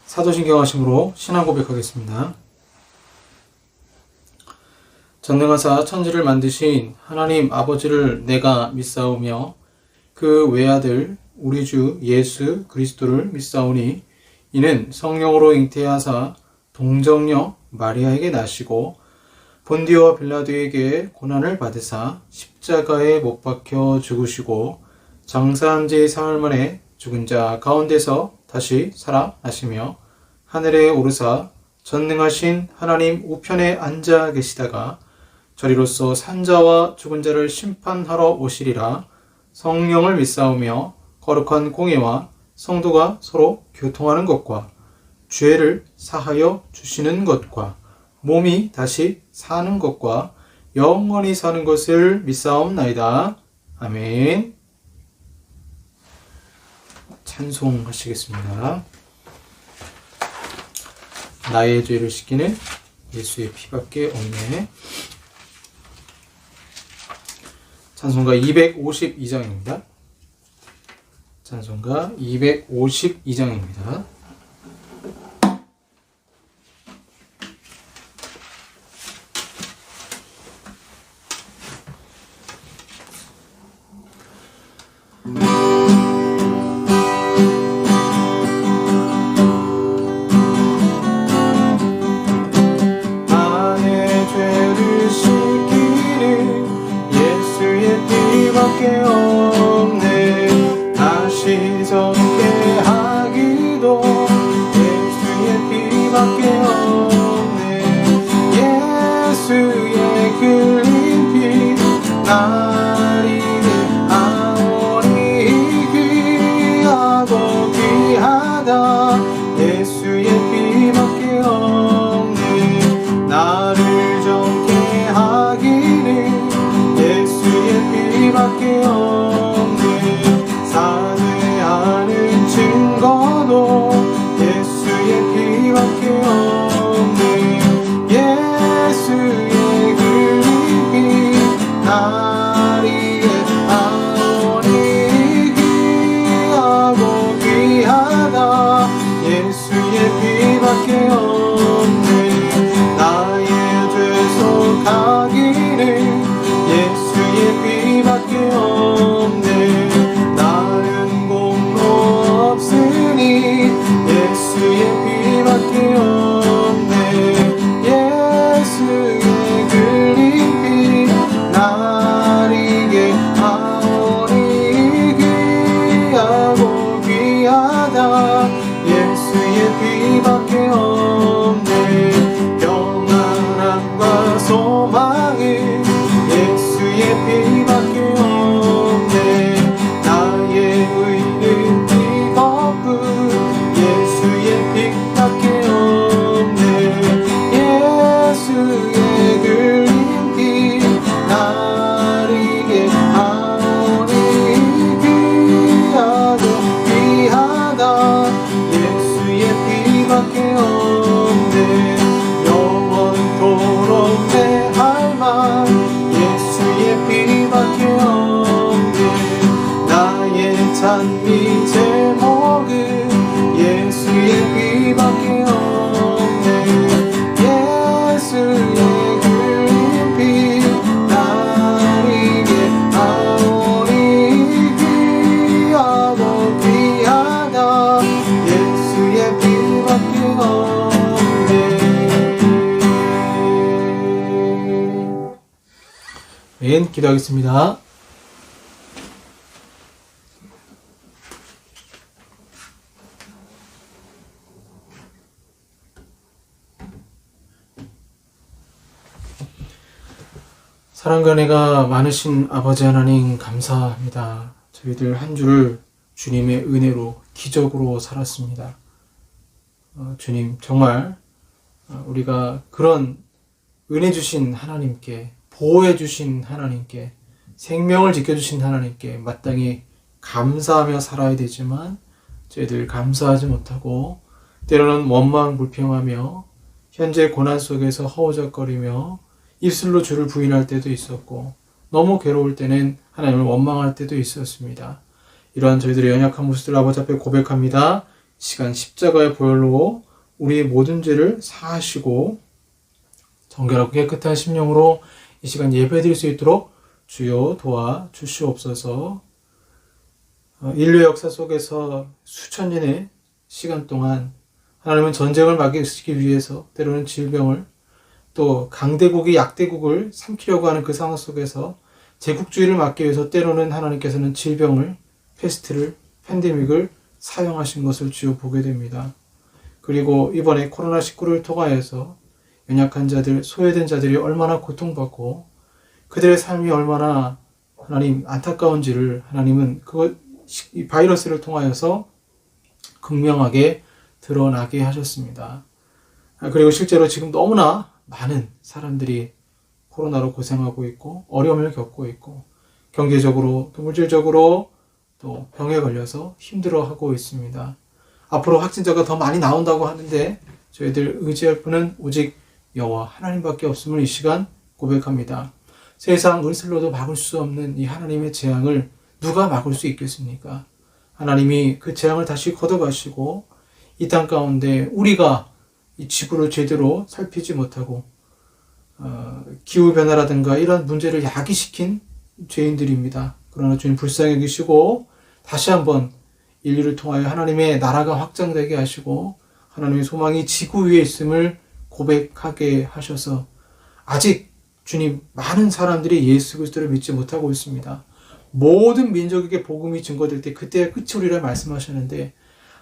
사도신경 하심으로 신앙 고백하겠습니다. 전능하사 천지를 만드신 하나님 아버지를 내가 믿사오며 그 외아들 우리 주 예수 그리스도를 믿사오니 이는 성령으로 잉태하사 동정녀 마리아에게 나시고 본디오 빌라도에게 고난을 받으사 십자가에 못 박혀 죽으시고 장사한 지 사흘 만에 죽은 자 가운데서 다시 살아나시며 하늘에 오르사 전능하신 하나님 우편에 앉아 계시다가 저리로서 산자와 죽은 자를 심판하러 오시리라. 성령을 믿사오며 거룩한 공예와 성도가 서로 교통하는 것과 죄를 사하여 주시는 것과 몸이 다시 사는 것과 영원히 사는 것을 믿사옵나이다. 아멘. 찬송하시겠습니다. 나의 죄를 씻기는 예수의 피밖에 없네. 찬송가 252장입니다. 찬송가 252장입니다. 기도하겠습니다. 사랑과 은혜가 많으신 아버지 하나님 감사합니다. 저희들 한 주를 주님의 은혜로 기적으로 살았습니다. 주님 정말 우리가 그런 은혜 주신 하나님께, 보호해 주신 하나님께, 생명을 지켜주신 하나님께 마땅히 감사하며 살아야 되지만 저희들 감사하지 못하고 때로는 원망 불평하며 현재 고난 속에서 허우적거리며 입술로 주를 부인할 때도 있었고 너무 괴로울 때는 하나님을 원망할 때도 있었습니다. 이러한 저희들의 연약한 모습들 아버지 앞에 고백합니다. 시간 십자가의 보혈로 우리의 모든 죄를 사하시고 정결하고 깨끗한 심령으로 이 시간 예배드릴 수 있도록 주여 도와 주시옵소서. 인류 역사 속에서 수천 년의 시간 동안 하나님은 전쟁을 막으시기 위해서 때로는 질병을, 또 강대국이 약대국을 삼키려고 하는 그 상황 속에서 제국주의를 막기 위해서 때로는 하나님께서는 질병을, 패스트를, 팬데믹을 사용하신 것을 주요 보게 됩니다. 그리고 이번에 코로나19를 통하여서 연약한 자들, 소외된 자들이 얼마나 고통받고 그들의 삶이 얼마나 하나님 안타까운지를 하나님은 이 바이러스를 통하여서 극명하게 드러나게 하셨습니다. 그리고 실제로 지금 너무나 많은 사람들이 코로나로 고생하고 있고 어려움을 겪고 있고 경제적으로 또 물질적으로 또 병에 걸려서 힘들어하고 있습니다. 앞으로 확진자가 더 많이 나온다고 하는데 저희들 의지할 분은 오직 여호와 하나님밖에 없음을 이 시간 고백합니다. 세상 은슬로도 막을 수 없는 이 하나님의 재앙을 누가 막을 수 있겠습니까? 하나님이 그 재앙을 다시 걷어가시고 이 땅 가운데 우리가 이 지구를 제대로 살피지 못하고 기후변화라든가 이런 문제를 야기시킨 죄인들입니다. 그러나 주님 불쌍히 여기시고 다시 한번 인류를 통하여 하나님의 나라가 확장되게 하시고 하나님의 소망이 지구 위에 있음을 고백하게 하셔서 아직 주님 많은 사람들이 예수 그리스도를 믿지 못하고 있습니다. 모든 민족에게 복음이 증거될 때 그때가 끝이 오리라 말씀하셨는데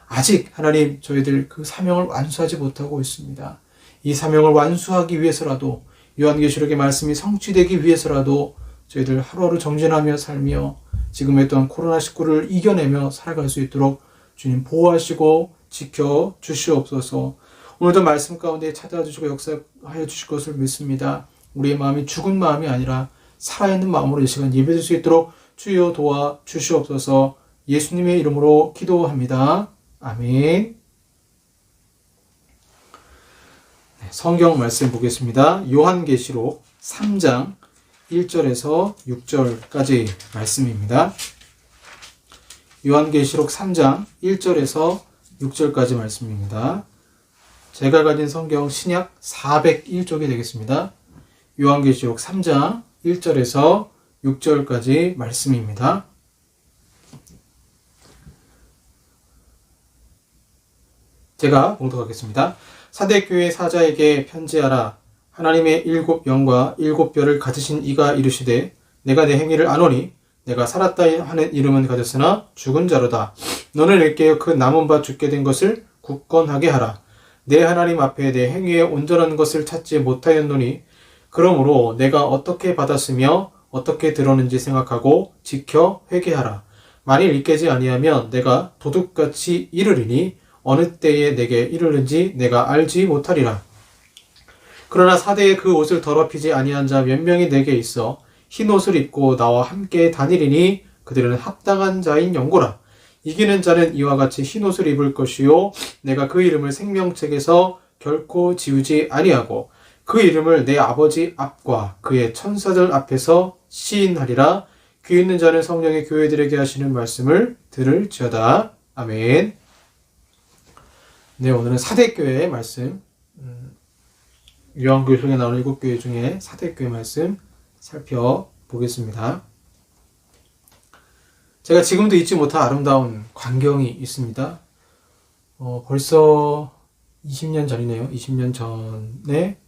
아직 하나님 저희들 그 사명을 완수하지 못하고 있습니다. 이 사명을 완수하기 위해서라도 요한계시록의 말씀이 성취되기 위해서라도 저희들 하루하루 정진하며 살며 지금의 또한 코로나19를 이겨내며 살아갈 수 있도록 주님 보호하시고 지켜 주시옵소서. 오늘도 말씀 가운데 찾아와 주시고 역사하여 주실 것을 믿습니다. 우리의 마음이 죽은 마음이 아니라 살아있는 마음으로 이 시간 예배드릴 수 있도록 주여 도와 주시옵소서. 예수님의 이름으로 기도합니다. 아멘. 성경 말씀 보겠습니다. 요한계시록 3장 1절에서 6절까지 말씀입니다. 요한계시록 3장 1절에서 6절까지 말씀입니다. 제가 가진 성경 신약 401쪽이 되겠습니다. 요한계시록 3장 1절에서 6절까지 말씀입니다. 제가 봉독하겠습니다. 사대교회 사자에게 편지하라. 하나님의 7영과 7별을 가지신 이가 이르시되 내가 내 행위를 아노니 내가 살았다 하는 이름은 가졌으나 죽은 자로다. 너는 일깨어 그 남은 바 죽게 된 것을 굳건하게 하라. 내 하나님 앞에 내 행위에 온전한 것을 찾지 못하였노니 그러므로 내가 어떻게 받았으며 어떻게 들었는지 생각하고 지켜 회개하라. 만일 일깨지 아니하면 내가 도둑같이 이르리니 어느 때에 내게 이르는지 내가 알지 못하리라. 그러나 사대에 그 옷을 더럽히지 아니한 자 몇 명이 내게 있어 흰 옷을 입고 나와 함께 다니리니 그들은 합당한 자인 연고라. 이기는 자는 이와 같이 흰 옷을 입을 것이요 내가 그 이름을 생명책에서 결코 지우지 아니하고 그 이름을 내 아버지 앞과 그의 천사들 앞에서 시인하리라. 귀 있는 자는 성령의 교회들에게 하시는 말씀을 들을지어다. 아멘. 네, 오늘은 사대교회의 말씀, 요한계시록에 나오는 7교회 중에 사대교회 말씀 살펴보겠습니다. 제가 지금도 잊지 못할 아름다운 광경이 있습니다. 벌써 20년 전이네요. 20년 전에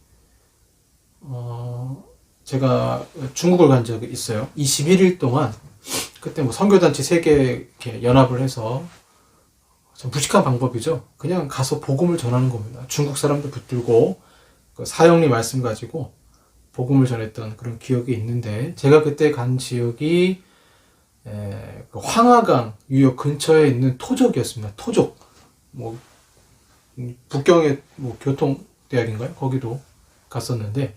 제가 중국을 간 적이 있어요. 21일 동안 그때 뭐 선교단체 3개 이렇게 연합을 해서 좀 무식한 방법이죠. 그냥 가서 복음을 전하는 겁니다. 중국 사람들 붙들고 그 사형리 말씀 가지고 복음을 전했던 그런 기억이 있는데 제가 그때 간 지역이 그 황하강 유역 근처에 있는 토족이었습니다. 토족. 뭐 북경의 뭐 교통대학인가요? 거기도 갔었는데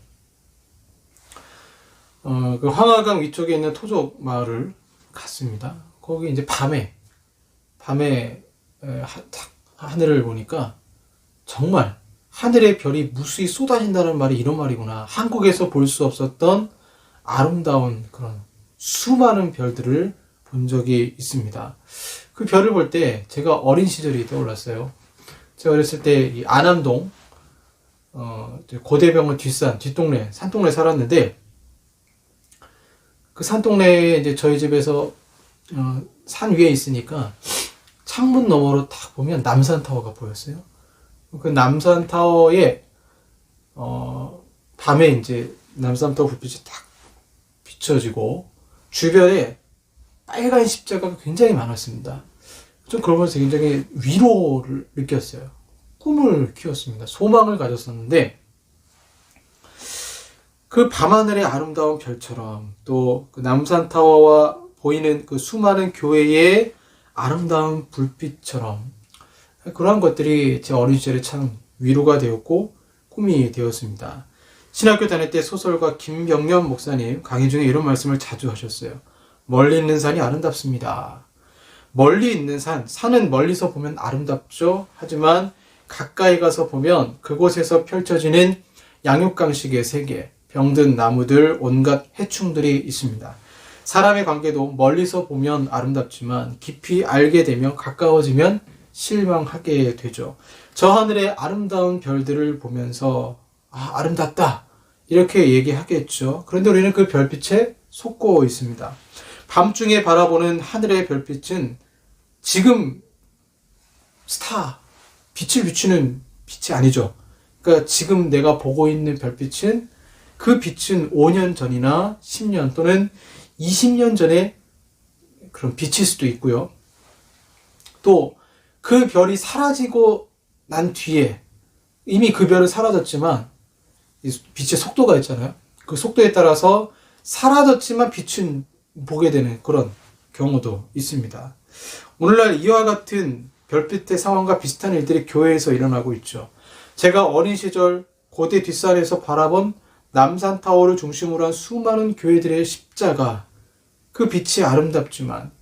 그 황하강 위쪽에 있는 토족 마을을 갔습니다. 거기 이제 밤에 하늘을 보니까 정말 하늘의 별이 무수히 쏟아진다는 말이 이런 말이구나. 한국에서 볼 수 없었던 아름다운 그런 수많은 별들을 본 적이 있습니다. 그 별을 볼 때 제가 어린 시절이 떠올랐어요. 제가 어렸을 때 이 안암동 고대병원 뒷동네 산동네 살았는데, 그 산동네에 이제 저희 집에서 산 위에 있으니까 창문 너머로 딱 보면 남산타워가 보였어요. 그 남산타워에 밤에 이제 남산타워 불빛이 딱 비춰지고 주변에 빨간 십자가가 굉장히 많았습니다. 좀 그러면서 굉장히 위로를 느꼈어요. 꿈을 키웠습니다. 소망을 가졌었는데, 그 밤하늘의 아름다운 별처럼 또 그 남산타워와 보이는 그 수많은 교회의 아름다운 불빛처럼 그러한 것들이 제 어린 시절에 참 위로가 되었고 꿈이 되었습니다. 신학교 다닐 때 소설가 김병년 목사님 강의 중에 이런 말씀을 자주 하셨어요. 멀리 있는 산이 아름답습니다. 멀리 있는 산은 멀리서 보면 아름답죠. 하지만 가까이 가서 보면 그곳에서 펼쳐지는 양육강식의 세계, 병든 나무들, 온갖 해충들이 있습니다. 사람의 관계도 멀리서 보면 아름답지만 깊이 알게 되면, 가까워지면 실망하게 되죠. 저 하늘의 아름다운 별들을 보면서 아름답다 이렇게 얘기하겠죠. 그런데 우리는 그 별빛에 속고 있습니다. 밤중에 바라보는 하늘의 별빛은 지금 빛을 비추는 빛이 아니죠. 그러니까 지금 내가 보고 있는 별빛은, 그 빛은 5년 전이나 10년 또는 20년 전에 그런 빛일 수도 있고요. 또 그 별이 사라지고 난 뒤에 이미 그 별은 사라졌지만 빛의 속도가 있잖아요. 그 속도에 따라서 사라졌지만 빛은 보게 되는 그런 경우도 있습니다. 오늘날 이와 같은 별빛의 상황과 비슷한 일들이 교회에서 일어나고 있죠. 제가 어린 시절 고대 뒷산에서 바라본 남산타워를 중심으로 한 수많은 교회들의 십자가, 그 빛이 아름답지만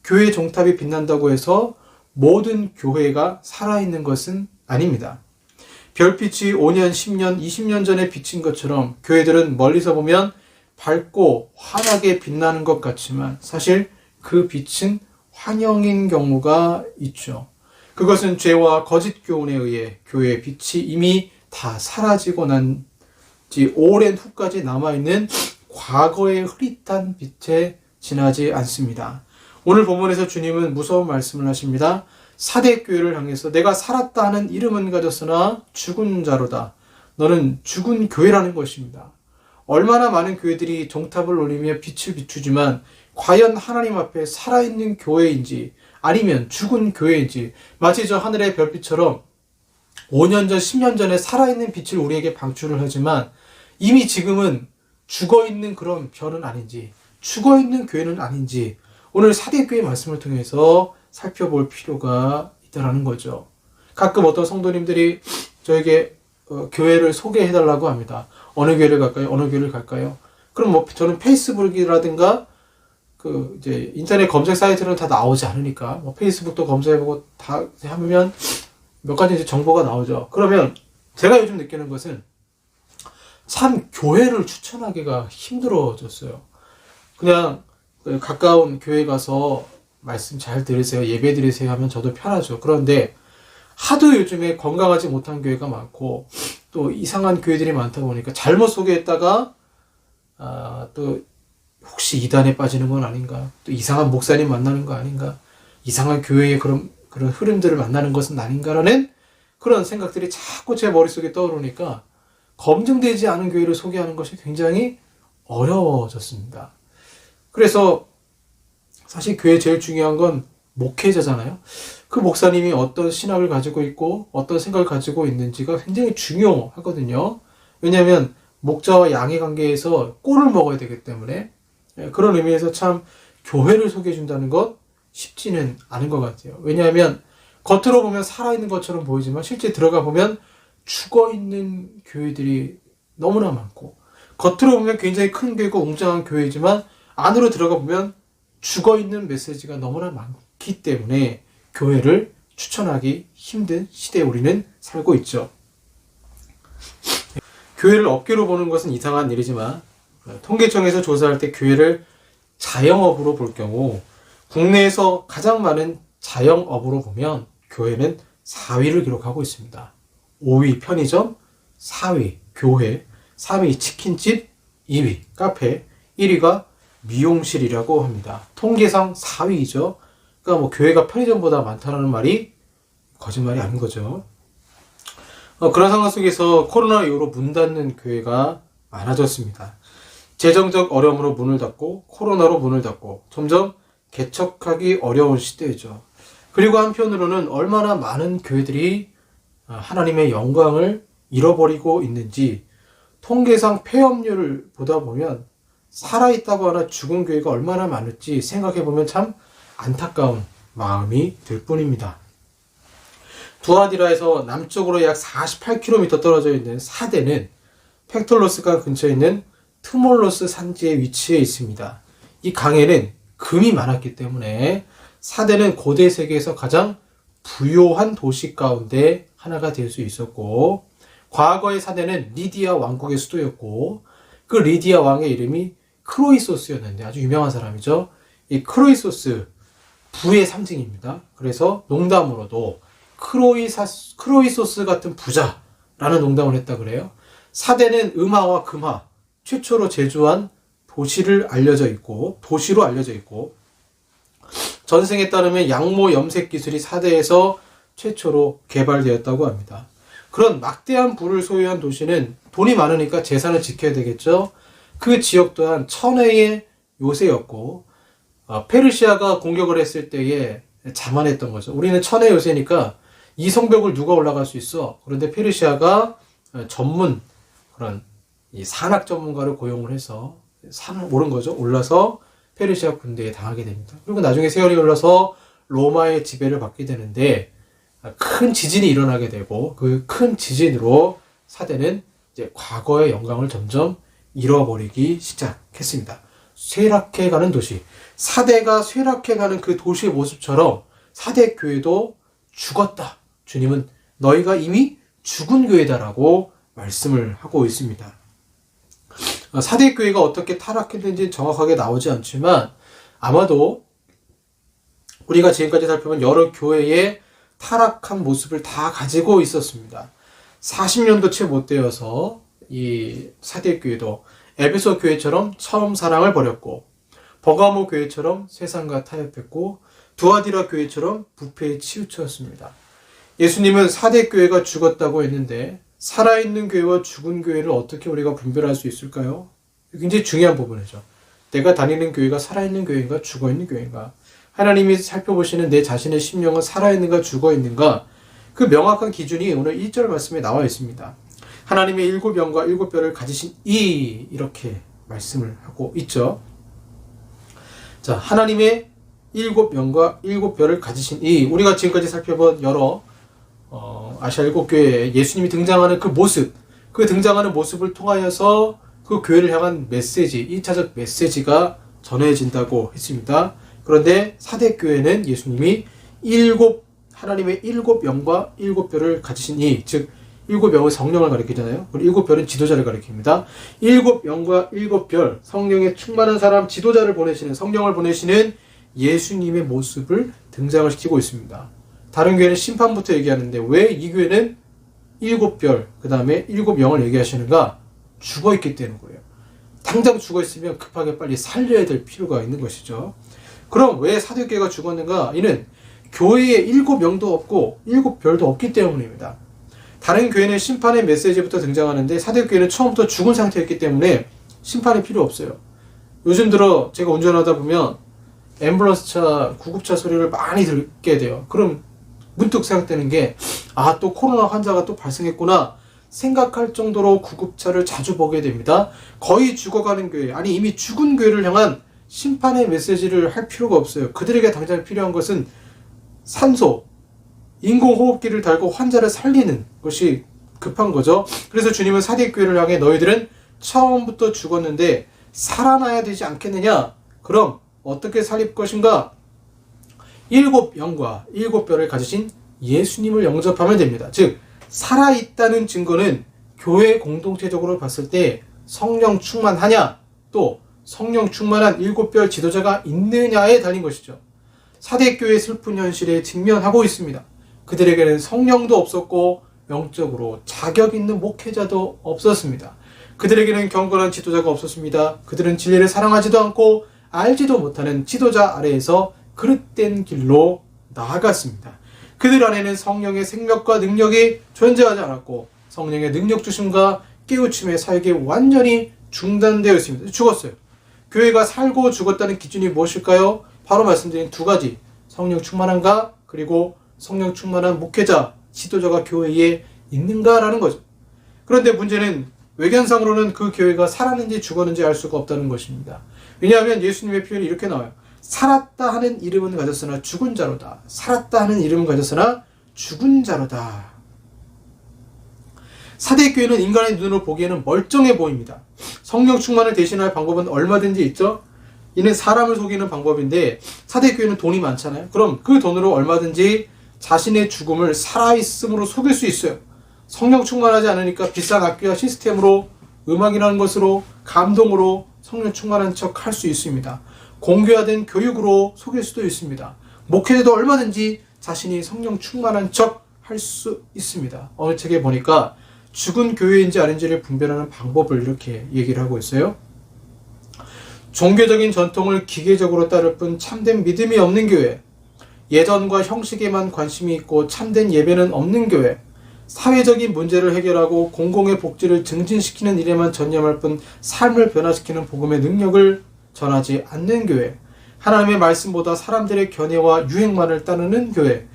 교회 종탑이 빛난다고 해서 모든 교회가 살아있는 것은 아닙니다. 별빛이 5년, 10년, 20년 전에 비친 것처럼 교회들은 멀리서 보면 밝고 환하게 빛나는 것 같지만 사실 그 빛은 환영인 경우가 있죠. 그것은 죄와 거짓 교훈에 의해 교회의 빛이 이미 다 사라지고 난 지 오랜 후까지 남아있는 과거의 흐릿한 빛에 지나지 않습니다. 오늘 본문에서 주님은 무서운 말씀을 하십니다. 사대교회를 향해서 내가 살았다 하는 이름은 가졌으나 죽은 자로다. 너는 죽은 교회라는 것입니다. 얼마나 많은 교회들이 종탑을 올리며 빛을 비추지만 과연 하나님 앞에 살아있는 교회인지 아니면 죽은 교회인지, 마치 저 하늘의 별빛처럼 5년 전, 10년 전에 살아있는 빛을 우리에게 방출을 하지만 이미 지금은 죽어있는 그런 별은 아닌지, 죽어있는 교회는 아닌지 오늘 사대교회 말씀을 통해서 살펴볼 필요가 있다는 거죠. 가끔 어떤 성도님들이 저에게 교회를 소개해달라고 합니다. 어느 교회를 갈까요? 어느 교회를 갈까요? 그럼 저는 페이스북이라든가 이제 인터넷 검색 사이트는 다 나오지 않으니까 페이스북도 검색해보고 다 하면 몇 가지 이제 정보가 나오죠. 그러면 제가 요즘 느끼는 것은 참 교회를 추천하기가 힘들어졌어요. 그냥 가까운 교회 가서 말씀 잘 들으세요, 예배 드리세요 하면 저도 편하죠. 그런데 하도 요즘에 건강하지 못한 교회가 많고 또 이상한 교회들이 많다 보니까 잘못 소개했다가 또 혹시 이단에 빠지는 건 아닌가, 또 이상한 목사님 만나는 거 아닌가, 이상한 교회의 그런 흐름들을 만나는 것은 아닌가라는 그런 생각들이 자꾸 제 머릿속에 떠오르니까 검증되지 않은 교회를 소개하는 것이 굉장히 어려워졌습니다. 그래서 사실 교회에 제일 중요한 건 목회자잖아요. 그 목사님이 어떤 신학을 가지고 있고 어떤 생각을 가지고 있는지가 굉장히 중요하거든요. 왜냐하면 목자와 양의 관계에서 꼴을 먹어야 되기 때문에 그런 의미에서 참 교회를 소개해 준다는 것 쉽지는 않은 것 같아요. 왜냐하면 겉으로 보면 살아있는 것처럼 보이지만 실제 들어가 보면 죽어있는 교회들이 너무나 많고, 겉으로 보면 굉장히 큰 교회고 웅장한 교회지만 안으로 들어가 보면 죽어있는 메시지가 너무나 많기 때문에 교회를 추천하기 힘든 시대에 우리는 살고 있죠. 교회를 업계로 보는 것은 이상한 일이지만 통계청에서 조사할 때 교회를 자영업으로 볼 경우 국내에서 가장 많은 자영업으로 보면 교회는 4위를 기록하고 있습니다. 5위 편의점, 4위 교회, 3위 치킨집, 2위 카페, 1위가 미용실이라고 합니다. 통계상 4위이죠. 그러니까 뭐 교회가 편의점보다 많다는 말이 거짓말이 아닌 거죠. 그런 상황 속에서 코로나 이후로 문 닫는 교회가 많아졌습니다. 재정적 어려움으로 문을 닫고 코로나로 문을 닫고 점점 개척하기 어려운 시대죠. 그리고 한편으로는 얼마나 많은 교회들이 하나님의 영광을 잃어버리고 있는지 통계상 폐업률을 보다 보면 살아있다고 하나 죽은 교회가 얼마나 많을지 생각해보면 참 안타까운 마음이 들 뿐입니다. 두아디라에서 남쪽으로 약 48km 떨어져 있는 사대는 팩톨로스강 근처에 있는 트몰로스 산지에 위치해 있습니다. 이 강에는 금이 많았기 때문에 사대는 고대 세계에서 가장 부요한 도시 가운데 하나가 될 수 있었고, 과거의 사대는 리디아 왕국의 수도였고, 그 리디아 왕의 이름이 크로이소스였는데 아주 유명한 사람이죠. 이 크로이소스, 부의 상징입니다. 그래서 농담으로도 크로이소스 같은 부자라는 농담을 했다 그래요. 사대는 음화와 금화 최초로 제조한 도시로 알려져 있고 전생에 따르면 양모 염색 기술이 사대에서 최초로 개발되었다고 합니다. 그런 막대한 부를 소유한 도시는 돈이 많으니까 재산을 지켜야 되겠죠. 그 지역 또한 천혜의 요새였고, 페르시아가 공격을 했을 때에 자만했던 거죠. 우리는 천혜 요새니까 이 성벽을 누가 올라갈 수 있어? 그런데 페르시아가 전문 그런 이 산악 전문가를 고용을 해서 산을 오른 거죠. 올라서 페르시아 군대에 당하게 됩니다. 그리고 나중에 세월이 흘러서 로마의 지배를 받게 되는데 큰 지진이 일어나게 되고, 그 큰 지진으로 사대는 이제 과거의 영광을 점점 잃어버리기 시작했습니다. 쇠락해가는 도시, 사대가 쇠락해가는 그 도시의 모습처럼 사대 교회도 죽었다. 주님은 너희가 이미 죽은 교회다라고 말씀을 하고 있습니다. 사대 교회가 어떻게 타락했는지 정확하게 나오지 않지만 아마도 우리가 지금까지 살펴본 여러 교회의 타락한 모습을 다 가지고 있었습니다. 40년도 채 못 되어서 이 사대 교회도 에베소 교회처럼 처음 사랑을 버렸고, 버가모 교회처럼 세상과 타협했고, 두아디라 교회처럼 부패에 치우쳤습니다. 예수님은 사대 교회가 죽었다고 했는데 살아있는 교회와 죽은 교회를 어떻게 우리가 분별할 수 있을까요? 굉장히 중요한 부분이죠. 내가 다니는 교회가 살아있는 교회인가 죽어있는 교회인가, 하나님이 살펴보시는 내 자신의 심령은 살아있는가 죽어있는가, 그 명확한 기준이 오늘 1절 말씀에 나와 있습니다. 하나님의 7영과 7뼈를 가지신 이렇게 말씀을 하고 있죠. 자, 하나님의 7영과 7뼈를 가지신 우리가 지금까지 살펴본 여러 아시아 7교회에 예수님이 등장하는 그 모습, 그 등장하는 모습을 통하여서 그 교회를 향한 메시지, 1차적 메시지가 전해진다고 했습니다. 그런데 사대교회는 예수님이 하나님의 7영과 7뼈를 가지신 즉 7영은 성령을 가리키잖아요. 그리고 7별은 지도자를 가리킵니다. 7영과 7별, 성령에 충만한 사람, 지도자를 보내시는, 성령을 보내시는 예수님의 모습을 등장을 시키고 있습니다. 다른 교회는 심판부터 얘기하는데 왜 이 교회는 7별, 그 다음에 7영을 얘기하시는가? 죽어있기 때문이에요. 당장 죽어있으면 급하게 빨리 살려야 될 필요가 있는 것이죠. 그럼 왜 사대교회가 죽었는가? 이는 교회에 7영도 없고 7별도 없기 때문입니다. 다른 교회는 심판의 메시지부터 등장하는데 사대교회는 처음부터 죽은 상태였기 때문에 심판이 필요 없어요. 요즘 들어 제가 운전하다 보면 앰뷸런스 차, 구급차 소리를 많이 듣게 돼요. 그럼 문득 생각되는 게, 또 코로나 환자가 또 발생했구나 생각할 정도로 구급차를 자주 보게 됩니다. 거의 죽어가는 교회, 아니 이미 죽은 교회를 향한 심판의 메시지를 할 필요가 없어요. 그들에게 당장 필요한 것은 산소, 인공호흡기를 달고 환자를 살리는 것이 급한 거죠. 그래서 주님은 사대교회를 향해 너희들은 처음부터 죽었는데 살아나야 되지 않겠느냐? 그럼 어떻게 살릴 것인가? 7영과 7뼈를 가지신 예수님을 영접하면 됩니다. 즉 살아있다는 증거는 교회 공동체적으로 봤을 때 성령 충만하냐, 또 성령 충만한 7별 지도자가 있느냐에 달린 것이죠. 사대교회의 슬픈 현실에 직면하고 있습니다. 그들에게는 성령도 없었고 영적으로 자격 있는 목회자도 없었습니다. 그들에게는 경건한 지도자가 없었습니다. 그들은 진리를 사랑하지도 않고 알지도 못하는 지도자 아래에서 그릇된 길로 나아갔습니다. 그들 안에는 성령의 생명과 능력이 존재하지 않았고 성령의 능력 주심과 깨우침의 사역이 완전히 중단되어 있습니다. 죽었어요. 교회가 살고 죽었다는 기준이 무엇일까요? 바로 말씀드린 두 가지. 성령 충만한가? 그리고 성령 충만한 목회자, 지도자가 교회에 있는가라는 거죠. 그런데 문제는 외견상으로는 그 교회가 살았는지 죽었는지 알 수가 없다는 것입니다. 왜냐하면 예수님의 표현이 이렇게 나와요. 살았다 하는 이름은 가졌으나 죽은 자로다. 살았다 하는 이름은 가졌으나 죽은 자로다. 사대교회는 인간의 눈으로 보기에는 멀쩡해 보입니다. 성령 충만을 대신할 방법은 얼마든지 있죠. 이는 사람을 속이는 방법인데 사대교회는 돈이 많잖아요. 그럼 그 돈으로 얼마든지 자신의 죽음을 살아있음으로 속일 수 있어요. 성령 충만하지 않으니까 비싼 악기와 시스템으로, 음악이라는 것으로, 감동으로 성령 충만한 척 할 수 있습니다. 공교화된 교육으로 속일 수도 있습니다. 목회자도 얼마든지 자신이 성령 충만한 척 할 수 있습니다. 어느 책에 보니까 죽은 교회인지 아닌지를 분별하는 방법을 이렇게 얘기를 하고 있어요. 종교적인 전통을 기계적으로 따를 뿐 참된 믿음이 없는 교회, 예전과 형식에만 관심이 있고 참된 예배는 없는 교회, 사회적인 문제를 해결하고 공공의 복지를 증진시키는 일에만 전념할 뿐 삶을 변화시키는 복음의 능력을 전하지 않는 교회, 하나님의 말씀보다 사람들의 견해와 유행만을 따르는 교회,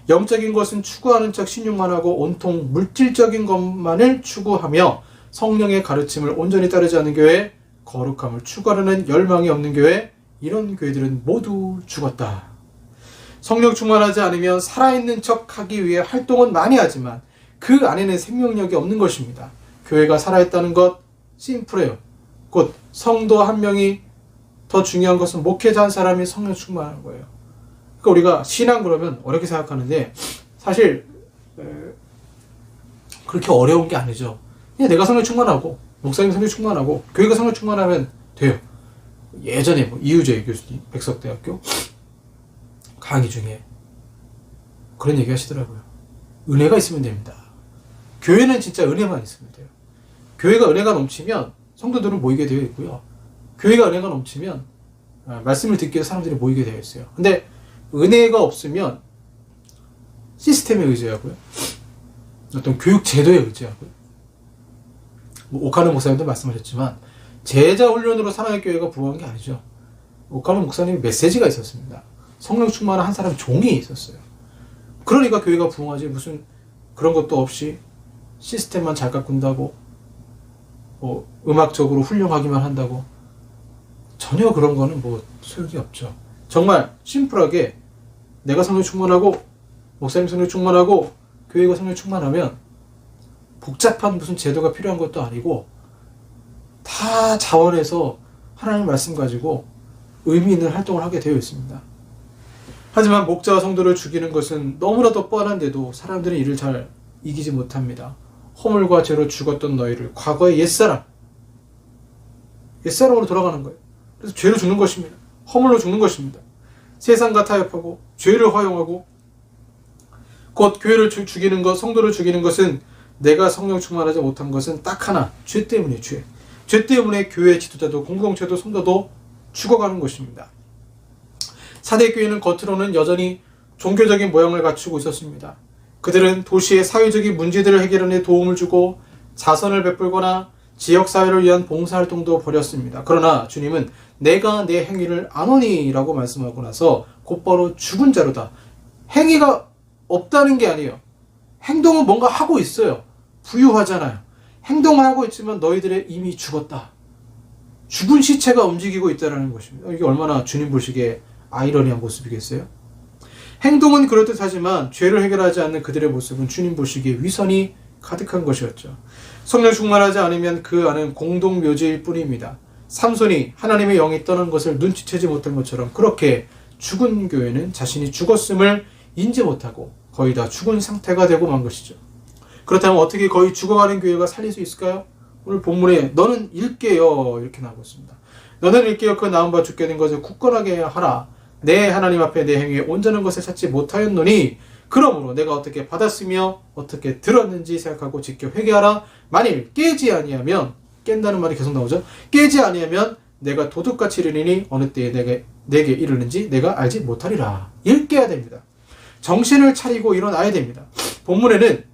영적인 것은 추구하는 척 신용만 하고 온통 물질적인 것만을 추구하며 성령의 가르침을 온전히 따르지 않는 교회, 거룩함을 추구하려는 열망이 없는 교회, 이런 교회들은 모두 죽었다. 성령 충만하지 않으면 살아있는 척 하기 위해 활동은 많이 하지만 그 안에는 생명력이 없는 것입니다. 교회가 살아있다는 것 심플해요. 곧 성도 한 명이, 더 중요한 것은 목회자 한 사람이 성령 충만한 거예요. 그러니까 우리가 신앙 그러면 어렵게 생각하는데 사실 그렇게 어려운 게 아니죠. 그냥 내가 성령 충만하고 목사님 성령 충만하고 교회가 성령 충만하면 돼요. 예전에 이우재 교수님 백석대학교 강의 중에 그런 얘기 하시더라고요. 은혜가 있으면 됩니다. 교회는 진짜 은혜만 있으면 돼요. 교회가 은혜가 넘치면 성도들은 모이게 되어 있고요. 교회가 은혜가 넘치면 말씀을 듣기 위해서 사람들이 모이게 되어 있어요. 근데 은혜가 없으면 시스템에 의지하고요. 어떤 교육 제도에 의지하고요. 오카노 목사님도 말씀하셨지만 제자 훈련으로 사랑의 교회가 부흥한 게 아니죠. 오카노 목사님이 메시지가 있었습니다. 성령 충만한 한 사람 종이 있었어요. 그러니까 교회가 부흥하지 무슨 그런 것도 없이 시스템만 잘 가꾼다고 음악적으로 훌륭하기만 한다고 전혀 그런 거는 소용이 없죠. 정말 심플하게 내가 성령 충만하고 목사님 성령 충만하고 교회가 성령 충만하면 복잡한 무슨 제도가 필요한 것도 아니고 다 자원해서 하나님 말씀 가지고 의미 있는 활동을 하게 되어 있습니다. 하지만 목자와 성도를 죽이는 것은 너무나도 뻔한데도 사람들은 이를 잘 이기지 못합니다. 허물과 죄로 죽었던 너희를 과거의 옛사람으로 돌아가는 거예요. 그래서 죄로 죽는 것입니다. 허물로 죽는 것입니다. 세상과 타협하고 죄를 허용하고 곧 교회를 죽이는 것, 성도를 죽이는 것은 내가 성령 충만하지 못한 것은 딱 하나, 죄 때문에 죄. 죄 때문에 교회 지도자도 공동체도 성도도 죽어가는 것입니다. 사대교회는 겉으로는 여전히 종교적인 모양을 갖추고 있었습니다. 그들은 도시의 사회적인 문제들을 해결하는 데 도움을 주고 자선을 베풀거나 지역사회를 위한 봉사활동도 벌였습니다. 그러나 주님은 내가 내 행위를 아노니 라고 말씀하고 나서 곧바로 죽은 자로다. 행위가 없다는 게 아니에요. 행동은 뭔가 하고 있어요. 부유하잖아요. 행동을 하고 있지만 너희들의 이미 죽었다. 죽은 시체가 움직이고 있다는 것입니다. 이게 얼마나 주님 보시기에 아이러니한 모습이겠어요? 행동은 그럴듯하지만 죄를 해결하지 않는 그들의 모습은 주님 보시기에 위선이 가득한 것이었죠. 성령 충만하지 않으면 그 안은 공동묘지일 뿐입니다. 삼손이 하나님의 영이 떠난 것을 눈치채지 못한 것처럼 그렇게 죽은 교회는 자신이 죽었음을 인지 못하고 거의 다 죽은 상태가 되고 만 것이죠. 그렇다면 어떻게 거의 죽어가는 교회가 살릴 수 있을까요? 오늘 본문에 너는 일깨어 이렇게 나오고 있습니다. 너는 일깨어 그 나음바 죽게 된 것을 굳건하게 하라. 내 하나님 앞에 내 행위에 온전한 것을 찾지 못하였노니 그러므로 내가 어떻게 받았으며 어떻게 들었는지 생각하고 지켜 회개하라. 만일 깨지 아니하면, 깬다는 말이 계속 나오죠. 깨지 아니하면 내가 도둑같이 이르니 어느 때에 내게 이르는지 내가 알지 못하리라. 일깨야 됩니다. 정신을 차리고 일어나야 됩니다. 본문에는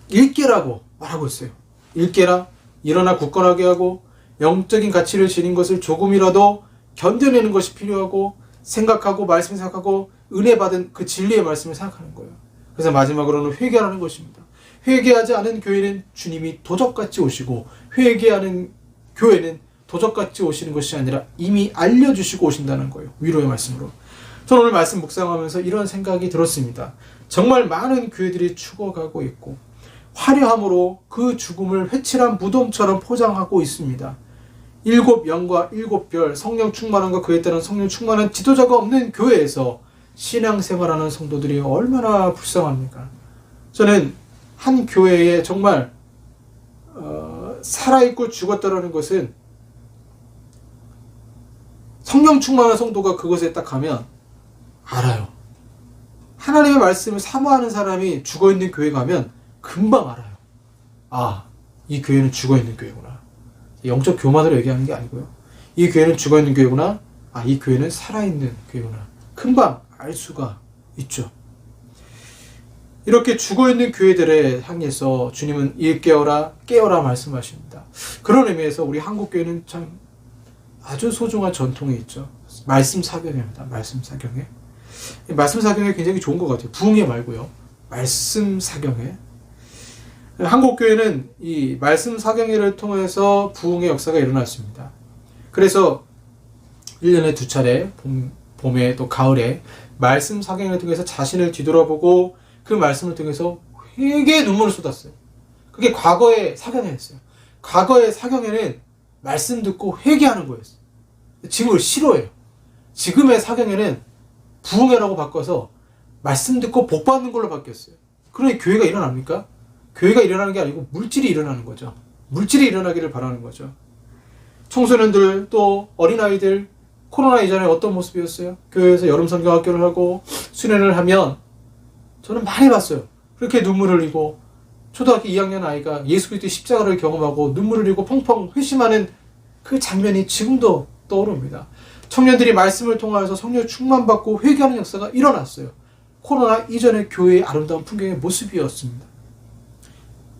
일깨라고 말하고 있어요. 일깨라, 일어나 굳건하게 하고 영적인 가치를 지닌 것을 조금이라도 견뎌내는 것이 필요하고, 생각하고 말씀 생각하고 은혜 받은 그 진리의 말씀을 생각하는 거예요. 그래서 마지막으로는 회개하라는 것입니다. 회개하지 않은 교회는 주님이 도적같이 오시고, 회개하는 교회는 도적같이 오시는 것이 아니라 이미 알려주시고 오신다는 거예요. 위로의 말씀으로. 저는 오늘 말씀 묵상하면서 이런 생각이 들었습니다. 정말 많은 교회들이 죽어가고 있고 화려함으로 그 죽음을 회칠한 무덤처럼 포장하고 있습니다. 7영과 7별, 성령 충만함과 그에 따른 성령 충만한 지도자가 없는 교회에서 신앙생활하는 성도들이 얼마나 불쌍합니까? 저는 한 교회에 정말 살아있고 죽었다라는 것은, 성령 충만한 성도가 그것에 딱 가면 알아요. 하나님의 말씀을 사모하는 사람이 죽어있는 교회 가면 금방 알아요. 아, 이 교회는 죽어있는 교회구나. 영적 교만으로 얘기하는 게 아니고요. 이 교회는 죽어있는 교회구나. 아, 이 교회는 살아있는 교회구나. 금방 알 수가 있죠. 이렇게 죽어있는 교회들을 향해서 주님은 일깨어라, 깨어라 말씀하십니다. 그런 의미에서 우리 한국교회는 참 아주 소중한 전통이 있죠. 말씀 사경회입니다. 말씀 사경회. 말씀 사경회 굉장히 좋은 것 같아요. 부흥회 말고요. 말씀 사경회. 한국교회는 이 말씀 사경회를 통해서 부흥의 역사가 일어났습니다. 그래서 1년에 2차례, 봄에 또 가을에 말씀 사경회를 통해서 자신을 뒤돌아보고 그 말씀을 통해서 회개의 눈물을 쏟았어요. 그게 과거의 사경회였어요. 과거의 사경회는 말씀 듣고 회개하는 거였어요. 지금을 싫어해요. 지금의 사경회는 부흥회라고 바꿔서 말씀 듣고 복 받는 걸로 바뀌었어요. 그러니 교회가 일어납니까? 교회가 일어나는 게 아니고 물질이 일어나는 거죠. 물질이 일어나기를 바라는 거죠. 청소년들, 또 어린아이들, 코로나 이전에 어떤 모습이었어요? 교회에서 여름 성경학교를 하고 수련을 하면 저는 많이 봤어요. 그렇게 눈물을 흘리고, 초등학교 2학년 아이가 예수 그리스도의 십자가를 경험하고 눈물을 흘리고 펑펑 회심하는 그 장면이 지금도 떠오릅니다. 청년들이 말씀을 통하여서 성령 충만받고 회개하는 역사가 일어났어요. 코로나 이전의 교회의 아름다운 풍경의 모습이었습니다.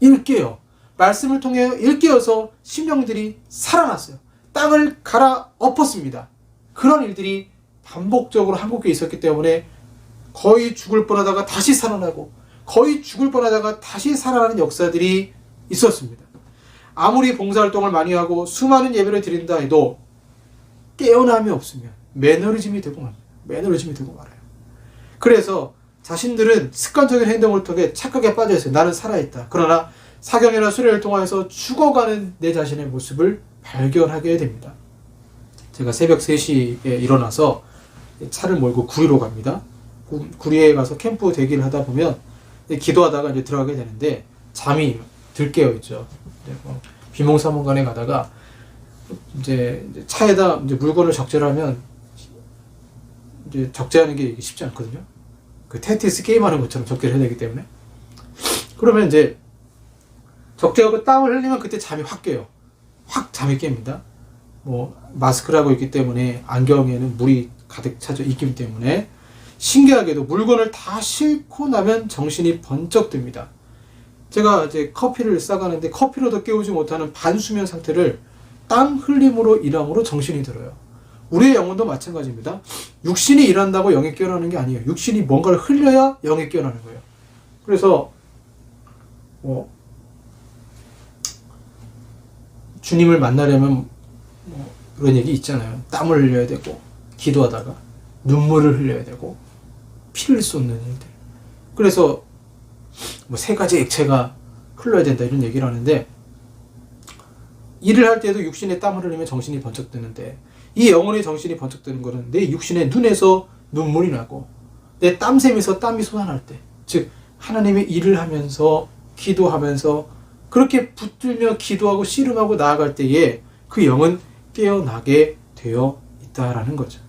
일깨어, 말씀을 통해 일깨어서 심령들이 살아났어요. 땅을 갈아엎었습니다. 그런 일들이 반복적으로 한국교회에 있었기 때문에 거의 죽을 뻔하다가 다시 살아나고, 거의 죽을 뻔하다가 다시 살아나는 역사들이 있었습니다. 아무리 봉사활동을 많이 하고 수많은 예배를 드린다 해도 깨어남이 없으면 매너리즘이 되고 맙니다. 매너리즘이 되고 말아요. 그래서 자신들은 습관적인 행동을 통해 착각에 빠져 있어요. 나는 살아있다. 그러나 사경이나 수련을 통해서 죽어가는 내 자신의 모습을 발견하게 됩니다. 제가 새벽 3시에 일어나서 차를 몰고 구리로 갑니다. 구리에 가서 캠프 대기를 하다 보면 기도하다가 이제 들어가게 되는데 잠이 들깨어 있죠. 비몽사몽간에 가다가 이제 차에다 이제 물건을 적재하면 이제 적재하는 게 쉽지 않거든요. 그 테트리스 게임하는 것처럼 적재를 해야 되기 때문에. 그러면 이제 적재하고 땀을 흘리면 그때 잠이 확 깨요. 확 잠이 깹니다. 뭐 마스크를 하고 있기 때문에 안경에는 물이 가득 차져 있기 때문에 신기하게도 물건을 다 싣고 나면 정신이 번쩍 듭니다. 제가 이제 커피를 싸가는데 커피로도 깨우지 못하는 반수면 상태를 땀 흘림으로 인함으로 정신이 들어요. 우리의 영혼도 마찬가지입니다. 육신이 일한다고 영이 깨어나는 게 아니에요. 육신이 뭔가를 흘려야 영이 깨어나는 거예요. 그래서 주님을 만나려면 그런 얘기 있잖아요. 땀을 흘려야 되고, 기도하다가 눈물을 흘려야 되고, 피를 쏟는 일들. 그래서 3가지 액체가 흘러야 된다 이런 얘기를 하는데, 일을 할 때도 육신에 땀을 흘리면 정신이 번쩍 드는데, 이 영혼의 정신이 번쩍 드는 것은 내 육신의 눈에서 눈물이 나고 내 땀샘에서 땀이 솟아날 때, 즉 하나님의 일을 하면서 기도하면서 그렇게 붙들며 기도하고 씨름하고 나아갈 때에 그 영은 깨어나게 되어 있다라는 거죠.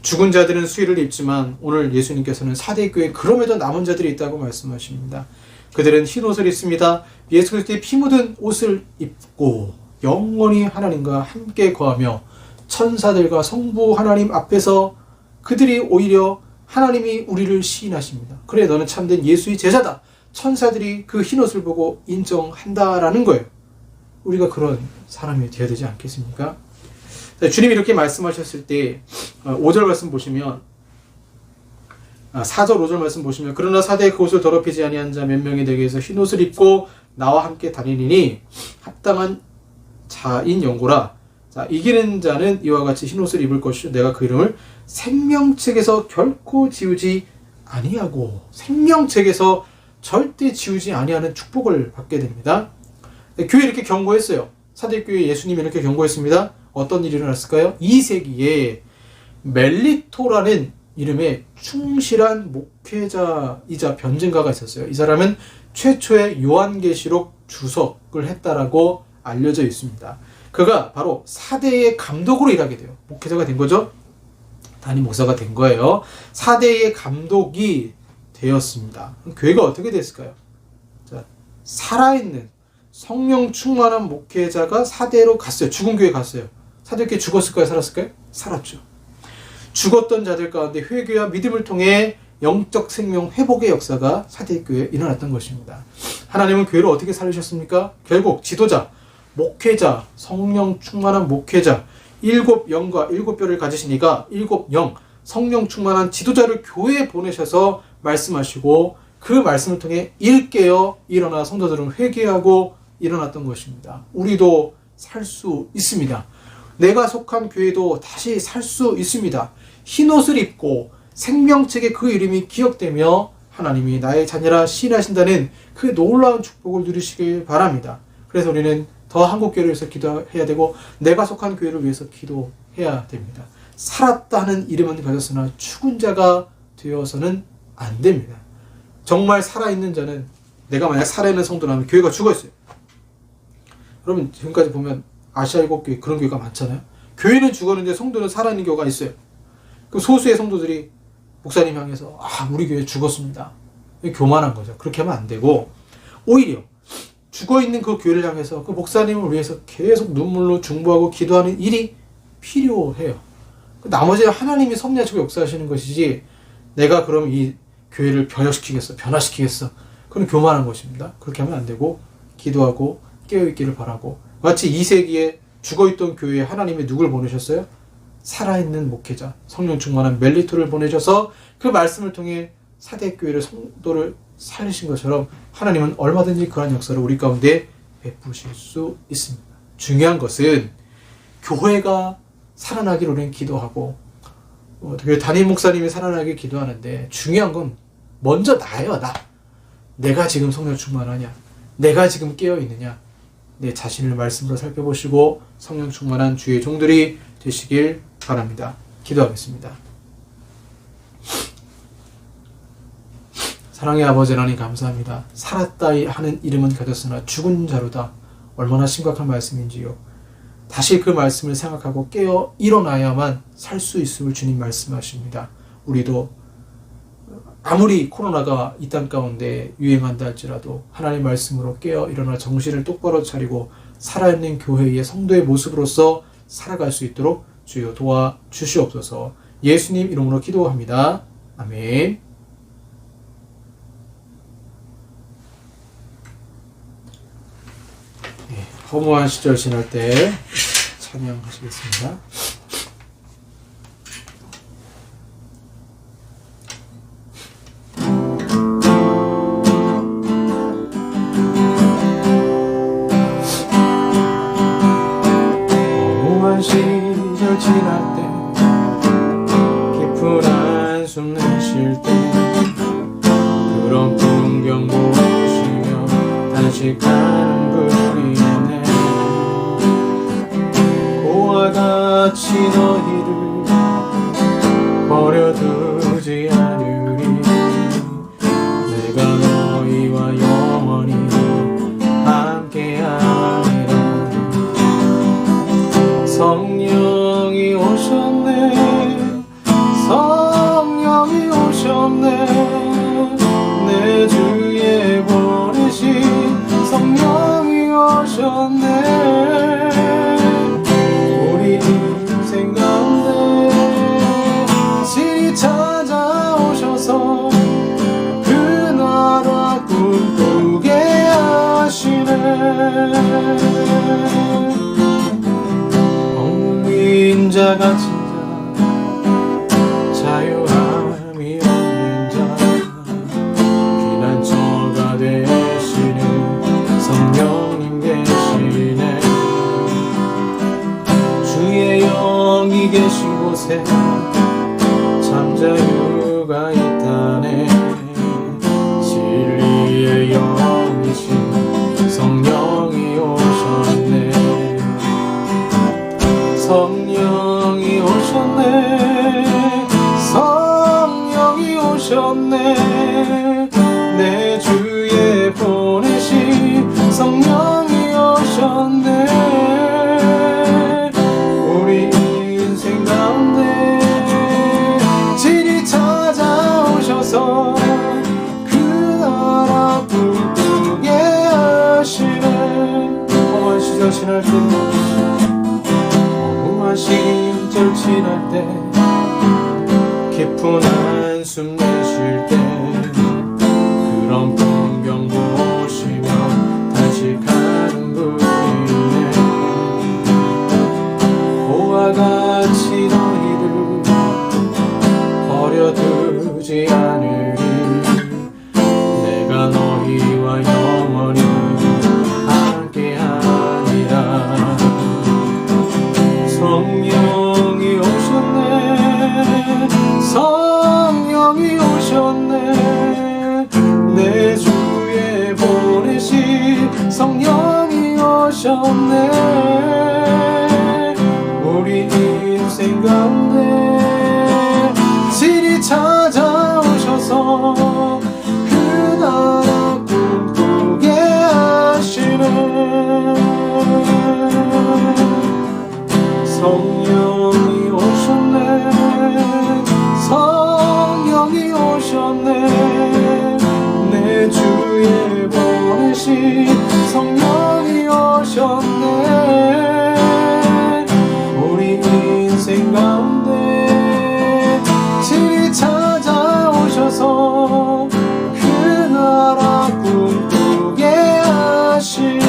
죽은 자들은 수위를 입지만 오늘 예수님께서는 사대교회 그럼에도 남은 자들이 있다고 말씀하십니다. 그들은 흰 옷을 입습니다. 예수 그리스도의 피 묻은 옷을 입고 영원히 하나님과 함께 거하며 천사들과 성부 하나님 앞에서 그들이 오히려 하나님이 우리를 시인하십니다. 그래 너는 참된 예수의 제자다. 천사들이 그 흰 옷을 보고 인정한다라는 거예요. 우리가 그런 사람이 되어야 되지 않겠습니까? 주님이 이렇게 말씀하셨을 때 5절 말씀 보시면 4절 5절 말씀 보시면 그러나 사대에 그 옷을 더럽히지 아니한 자 몇 명이 되게 해서 흰 옷을 입고 나와 함께 다니니 합당한 자인 영고라. 자, 이기는 자는 이와 같이 흰 옷을 입을 것이요 내가 그 이름을 생명책에서 결코 지우지 아니하고 생명책에서 절대 지우지 아니하는 축복을 받게 됩니다. 교회 이렇게 경고했어요. 사대교회 예수님이 이렇게 경고했습니다. 어떤 일이 일어났을까요? 2세기에 멜리토라는 이름의 충실한 목회자이자 변증가가 있었어요. 이 사람은 최초의 요한계시록 주석을 했다라고 알려져 있습니다. 그가 바로 사대의 감독으로 일하게 돼요. 목회자가 된 거죠. 담임 목사가 된 거예요. 사대의 감독이 되었습니다. 교회가 어떻게 됐을까요? 자, 살아있는 성령 충만한 목회자가 사대로 갔어요. 죽은 교회 갔어요. 사대교회 죽었을까요? 살았을까요? 살았죠. 죽었던 자들 가운데 회개와 믿음을 통해 영적 생명 회복의 역사가 사대교회에 일어났던 것입니다. 하나님은 교회를 어떻게 살리셨습니까? 결국 지도자, 목회자, 성령 충만한 목회자, 7영과 7뼈를 가지시니까 7영, 성령 충만한 지도자를 교회에 보내셔서 말씀하시고 그 말씀을 통해 일깨어 일어나 성도들은 회개하고 일어났던 것입니다. 우리도 살 수 있습니다. 내가 속한 교회도 다시 살 수 있습니다. 흰 옷을 입고 생명책에 그 이름이 기억되며 하나님이 나의 자녀라 시인하신다는 그 놀라운 축복을 누리시길 바랍니다. 그래서 우리는 더 한국교회를 위해서 기도해야 되고 내가 속한 교회를 위해서 기도해야 됩니다. 살았다는 이름은 가졌으나 죽은 자가 되어서는 안 됩니다. 정말 살아있는 자는 내가 만약 살아있는 성도라면 교회가 죽어있어요. 여러분 지금까지 보면 아시아 7교회 그런 교회가 많잖아요. 교회는 죽었는데 성도는 살아있는 경우가 있어요. 그 소수의 성도들이 목사님 향해서 우리 교회 죽었습니다. 교만한 거죠. 그렇게 하면 안 되고 오히려 죽어있는 그 교회를 향해서 그 목사님을 위해서 계속 눈물로 중보하고 기도하는 일이 필요해요. 나머지는 하나님이 섭리하시고 역사하시는 것이지 내가 그럼 이 교회를 변화시키겠어. 그건 교만한 것입니다. 그렇게 하면 안 되고 기도하고 깨어있기를 바라고 마치 2세기에 죽어있던 교회에 하나님이 누굴 보내셨어요? 살아있는 목회자, 성령 충만한 멜리토를 보내셔서 그 말씀을 통해 사대교회를 성도를 살리신 것처럼 하나님은 얼마든지 그러한 역사를 우리 가운데 베푸실 수 있습니다. 중요한 것은 교회가 살아나기를 우리는 기도하고 교회 담임 목사님이 살아나길 기도하는데 중요한 건 먼저 나예요. 내가 지금 성령 충만하냐? 내가 지금 깨어있느냐? 내 자신을 말씀으로 살펴보시고 성령 충만한 주의 종들이 되시길 바랍니다. 기도하겠습니다. 사랑의 아버지 하나님 감사합니다. 살았다 하는 이름은 가졌으나 죽은 자로다. 얼마나 심각한 말씀인지요. 다시 그 말씀을 생각하고 깨어 일어나야만 살 수 있음을 주님 말씀하십니다. 우리도 아무리 코로나가 이 땅 가운데 유행한다 할지라도 하나님 말씀으로 깨어 일어나 정신을 똑바로 차리고 살아있는 교회의 성도의 모습으로서 살아갈 수 있도록 주여 도와주시옵소서. 예수님 이름으로 기도합니다. 아멘. 허무한 시절 지날 때 찬양하시겠습니다. 허무한 시절 지날 때 깊은 한숨 내쉴 때 그런 풍경 보시며 단식하는 분이네. 고와 같이 너희를 버려두지 않으리. 내가 너희와 영원히 함께하리라. 성령이 오셨네. 오셨네. 우리 인생 가운데 진히 찾아오셔서 그 나라 꿈꾸게 하시네. 없는 자가 진짜 자유함이 없는 자, 피난처가 되시는 성령님 계시네. 주의 영이 계신 곳에 참 자유가 있다네. 진리의 영이신 성령이 오셨네. 성령이 오셨네. 성령이 오셨네. 내 주에 보내신 성령이 오셨네. 우리 인생 가운데 진히 찾아오셔서 그 나라 꿈꾸게 하시네. 험한 시절 지날 때, 험한 시절 지날 때, 깊은 한숨 내쉴 때, 그런 풍경 보시며 단식하는 분이네. 보와 같이 너희를 버려두지 않으리. 내가 너희와 영원히 함께하리라. 성령이 오셨네. 성령이 오셨네. 내 주에 보내신 성령이 오셨네. 우리 인생 가운데 진히 찾아오셔서 그 나라 꿈꾸게 하시네. 성령이 오셨네. 성령이 오셨네. 내 주에 보내신 성령이 오셨네. 우리 인생 가운데 진히 찾아오셔서 그 나라 꿈꾸게 하시네.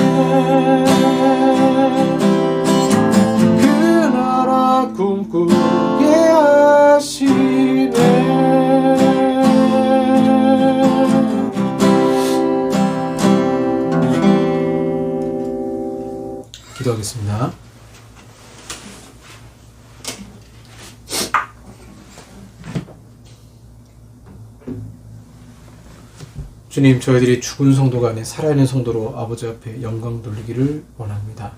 그 나라 꿈꾸게 하시네. 기도하겠습니다. 주님, 저희들이 죽은 성도가 아닌 살아있는 성도로 아버지 앞에 영광 돌리기를 원합니다.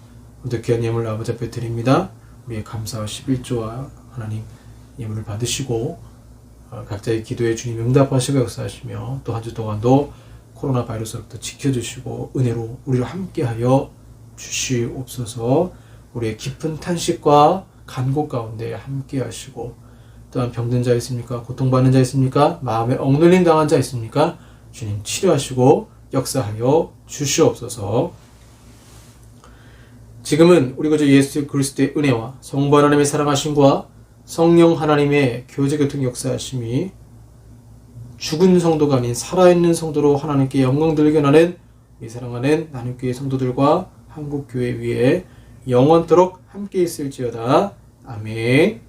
오늘도 귀한 예물 아버지 앞에 드립니다. 우리의 감사와 11조와 하나님 예물을 받으시고 각자의 기도에 주님 응답하시고 역사하시며 또 한 주 동안도 코로나 바이러스로부터 지켜주시고 은혜로 우리를 함께하여 주시옵소서. 우리의 깊은 탄식과 간구 가운데 함께하시고, 또한 병든 자 있습니까? 고통받는 자 있습니까? 마음에 억눌림 당한 자 있습니까? 주님 치료하시고 역사하여 주시옵소서. 지금은 우리 구주 예수 그리스도의 은혜와 성부 하나님의 사랑하심과 성령 하나님의 교제교통 역사하심이 죽은 성도가 아닌 살아있는 성도로 하나님께 영광 돌려나는 우리 사랑하는 나눔교회 성도들과 한국교회 위에 영원토록 함께 있을지어다. 아멘.